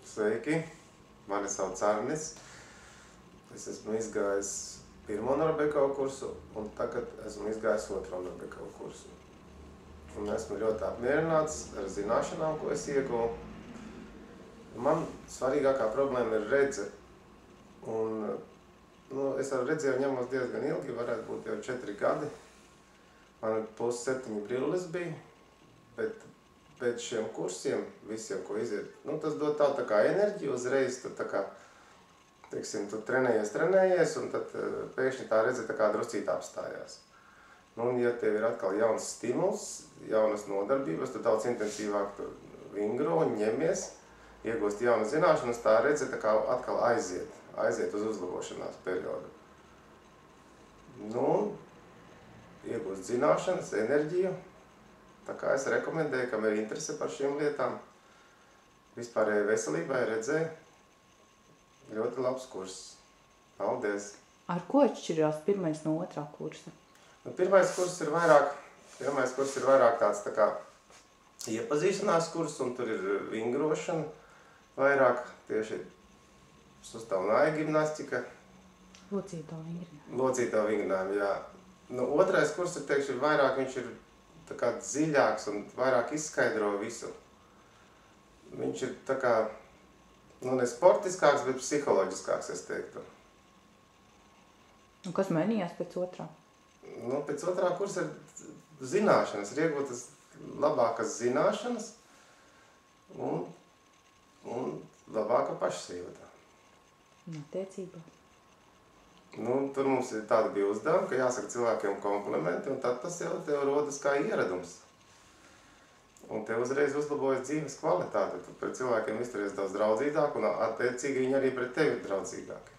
Sveiki, mani sauc Arnis. Es esmu izgājis pirmo Norbekova kursu, un tagad esmu izgājis otro Norbekova kursu. Un esmu ļoti apmierināts ar zināšanām, ko es ieguvu. Man svarīgākā problēma ir redze. Un, es ar redzi jau ņemos diezgan ilgi, varētu būt jau 4 gadi. Man +7 brilles bija, bet pēc šiem kursiem, visiem, ko iziet, tas dod tā kā enerģiju uzreiz, tad tā kā, teiksim, tu trenējies, un tad pēkšņi tā redze tā kā druscīt apstājās. Un ja tev ir atkal jauns stimuls, jaunas nodarbības, tu daudz intensīvāk tur vingro un ņemies, iegūst jaunas zināšanas, tā redze tā kā atkal aiziet uz uzlabošanās periodu. Iegūst zināšanas, enerģiju. Tā kā es rekomendēju, kam ir interese par šīm lietām, vispārējai veselībai, redzē, ļoti labs kurs. Paldies! Ar ko atšķirās pirmais no otrā kursa? Pirmais kurs ir vairāk tāds tā kā iepazīšanās kurs, un tur ir vingrošana, vairāk tieši sustāvnāja gimnastika. Locītā vingrinājuma, jā. Otrais kurs, teikšu, ir vairāk, viņš ir tā kā dziļāks un vairāk izskaidro visu. Viņš ir tā kā, ne sportiskāks, bet psiholoģiskāks, es teiktu. Un kas mainījās pēc otrā? Pēc otrā kursa ir zināšanas, ir iegūtas labākas zināšanas un labāka pašsajūta. Attiecībā? Tur mums ir tāda bija uzdevuma, ka jāsaka cilvēkiem komplimenti, un tad tas jau tev rodas kā ieradums. Un tev uzreiz uzlabojas dzīves kvalitāte. Tu pret cilvēkiem izturies daudz draudzīgāk, un attiecīgi viņi arī pret tevi ir draudzīgāki.